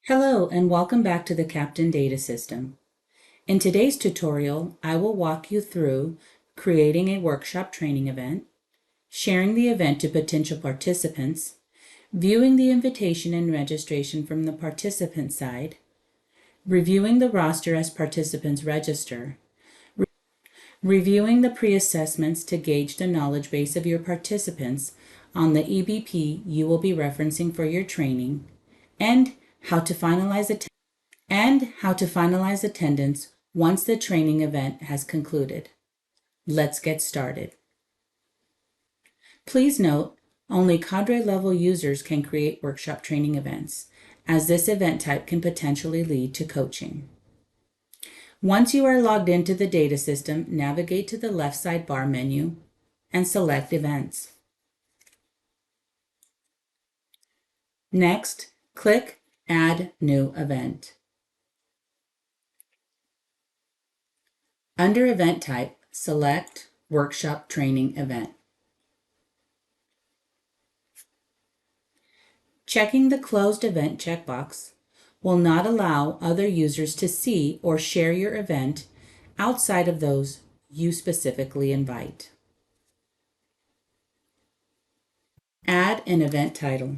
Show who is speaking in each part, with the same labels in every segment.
Speaker 1: Hello and welcome back to the Captain Data System. In today's tutorial, I will walk you through creating a workshop training event, sharing the event to potential participants, viewing the invitation and registration from the participant side, reviewing the roster as participants register, reviewing the pre-assessments to gauge the knowledge base of your participants on the EBP you will be referencing for your training, and how to finalize attendance once the training event has concluded. Let's get started. Please note, only cadre level users can create workshop training events, as this event type can potentially lead to coaching. Once you are logged into the data system, navigate to the left sidebar menu and select Events. Next, click Add New Event. Under Event Type, select Workshop Training Event. Checking the Closed Event checkbox will not allow other users to see or share your event outside of those you specifically invite. Add an event title.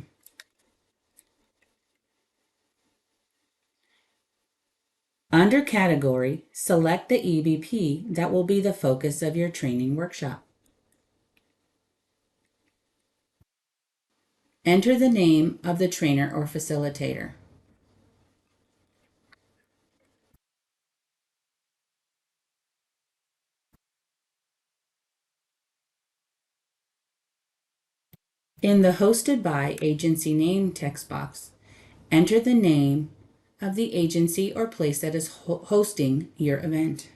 Speaker 1: Under Category, select the EBP that will be the focus of your training workshop. Enter the name of the trainer or facilitator. In the Hosted by Agency Name text box, enter the name of the agency or place that is hosting your event.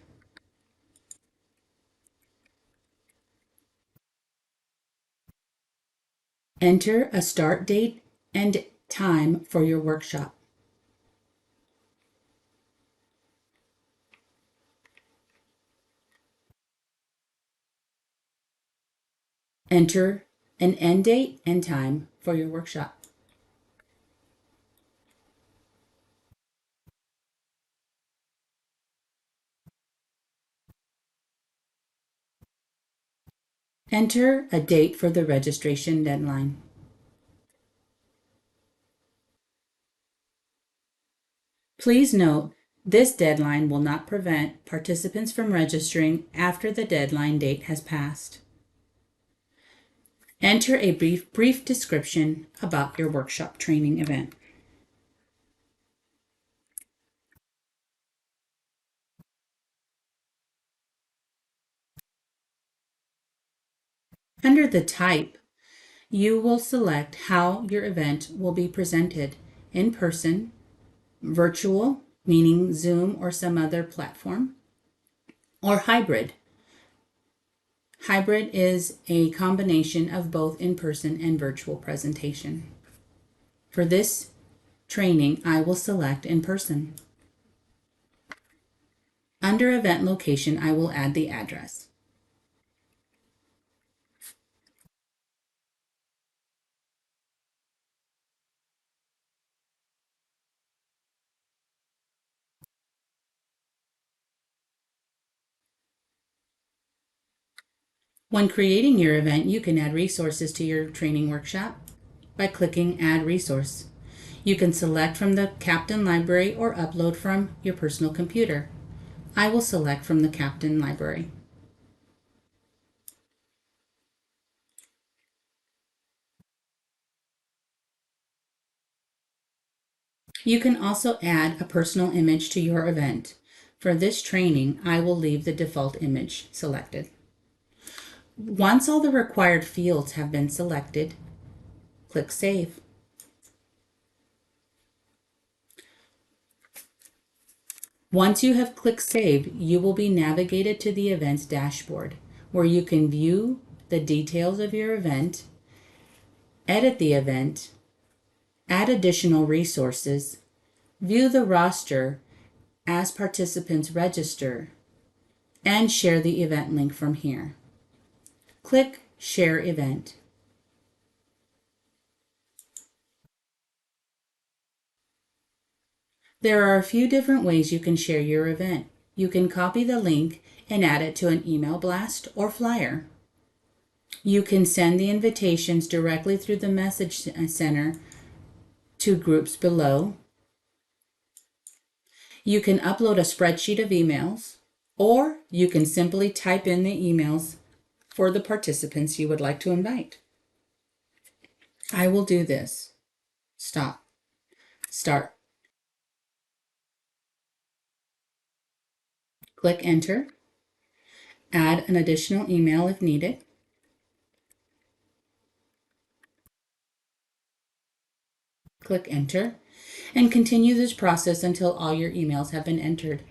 Speaker 1: Enter a start date and time for your workshop. Enter an end date and time for your workshop. Enter a date for the registration deadline. Please note, this deadline will not prevent participants from registering after the deadline date has passed. Enter a brief description about your workshop training event. Under the type, you will select how your event will be presented: in person, virtual, meaning Zoom or some other platform, or hybrid. Hybrid is a combination of both in-person and virtual presentation. For this training, I will select in person. Under event location, I will add the address. When creating your event, you can add resources to your training workshop by clicking Add Resource. You can select from the Captain Library or upload from your personal computer. I will select from the Captain Library. You can also add a personal image to your event. For this training, I will leave the default image selected. Once all the required fields have been selected, click Save. Once you have clicked Save, you will be navigated to the events dashboard, where you can view the details of your event, edit the event, add additional resources, view the roster as participants register, and share the event link from here. Click Share Event. There are a few different ways you can share your event. You can copy the link and add it to an email blast or flyer. You can send the invitations directly through the message center to groups below. You can upload a spreadsheet of emails, or you can simply type in the emails for the participants you would like to invite. I will do this. Stop. Start. Click Enter. Add an additional email if needed. Click Enter, and continue this process until all your emails have been entered.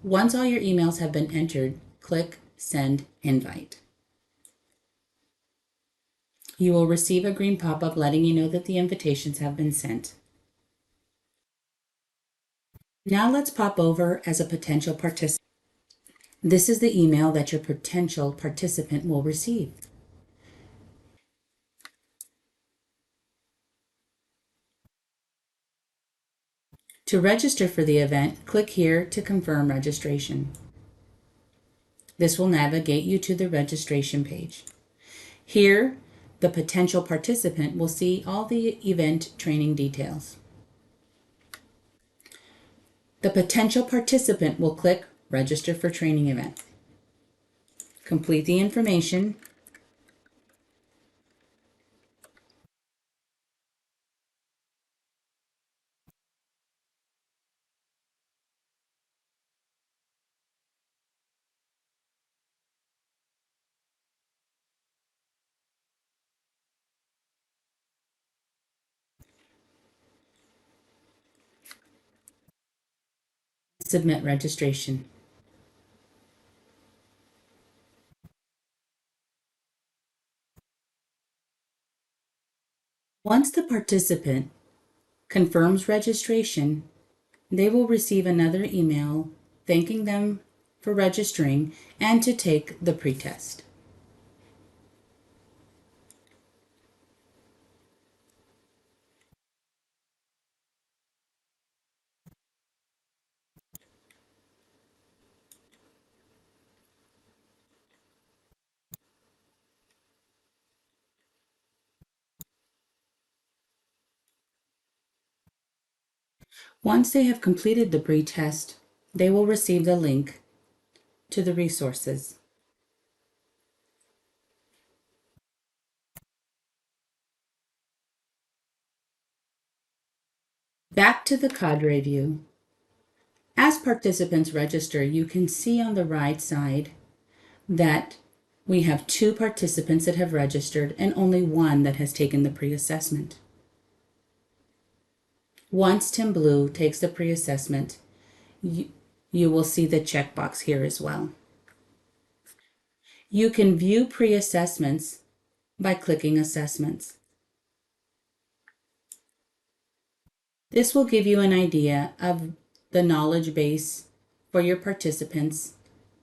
Speaker 1: Once all your emails have been entered, click Send Invite. You will receive a green pop-up letting you know that the invitations have been sent. Now let's pop over as a potential participant. This is the email that your potential participant will receive. To register for the event, click here to confirm registration. This will navigate you to the registration page. Here, the potential participant will see all the event training details. The potential participant will click Register for Training Event. Complete the information. Submit registration. Once the participant confirms registration, they will receive another email thanking them for registering and to take the pretest. Once they have completed the pretest, they will receive the link to the resources. Back to the cadre view. As participants register, you can see on the right side that we have 2 participants that have registered and only 1 that has taken the pre-assessment. Once Tim Blue takes the pre-assessment, you will see the checkbox here as well. You can view pre-assessments by clicking Assessments. This will give you an idea of the knowledge base for your participants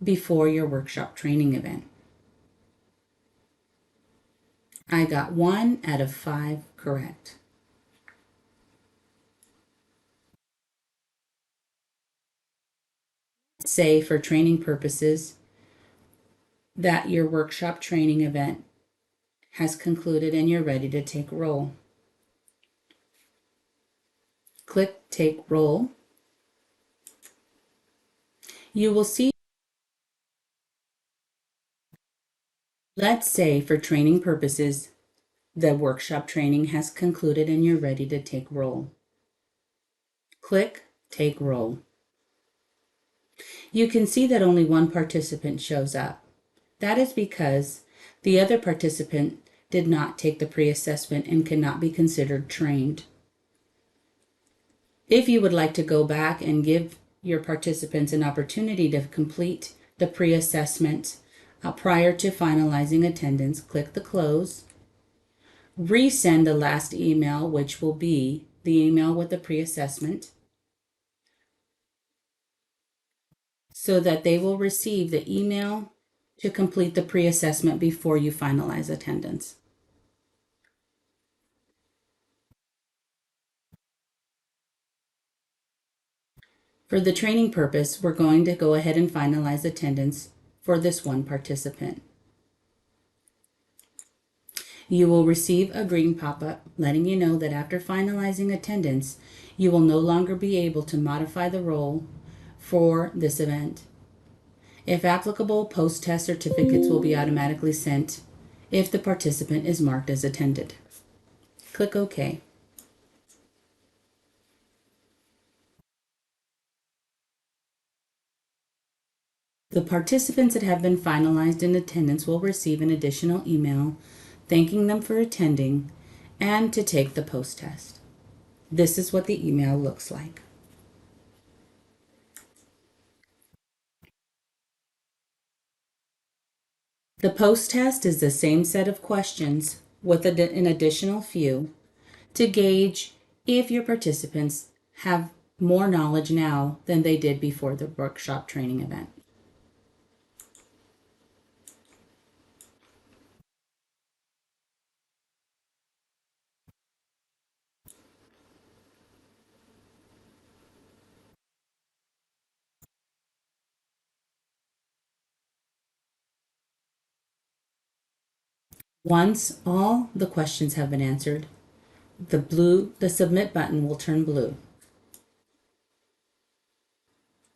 Speaker 1: before your workshop training event. I got 1 out of 5 correct. Say for training purposes that your workshop training event has concluded and you're ready to take roll. Click Take Roll. You will see, let's say for training purposes, the workshop training has concluded and you're ready to take roll. Click Take Roll. You can see that only 1 participant shows up. That is because the other participant did not take the pre-assessment and cannot be considered trained. If you would like to go back and give your participants an opportunity to complete the pre-assessment prior to finalizing attendance, click the close. Resend the last email, which will be the email with the pre-assessment, so that they will receive the email to complete the pre-assessment before you finalize attendance. For the training purpose, we're going to go ahead and finalize attendance for this one participant. You will receive a green pop-up letting you know that after finalizing attendance, you will no longer be able to modify the roll for this event. If applicable, post-test certificates will be automatically sent if the participant is marked as attended. Click OK. The participants that have been finalized in attendance will receive an additional email thanking them for attending and to take the post-test. This is what the email looks like. The post-test is the same set of questions with an additional few to gauge if your participants have more knowledge now than they did before the workshop training event. Once all the questions have been answered, the submit button will turn blue.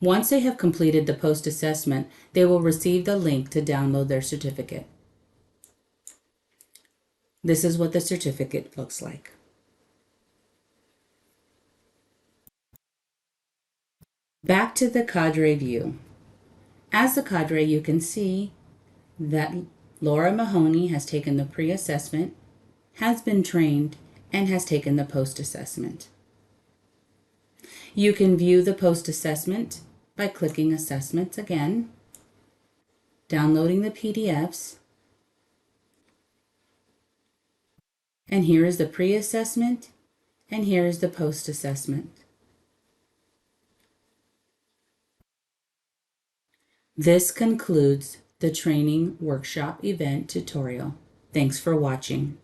Speaker 1: Once they have completed the post assessment, they will receive the link to download their certificate. This is what the certificate looks like. Back to the cadre view. As the cadre, you can see that Laura Mahoney has taken the pre-assessment, has been trained, and has taken the post-assessment. You can view the post-assessment by clicking Assessments again, downloading the PDFs, and here is the pre-assessment, and here is the post-assessment. This concludes the training workshop event tutorial. Thanks for watching.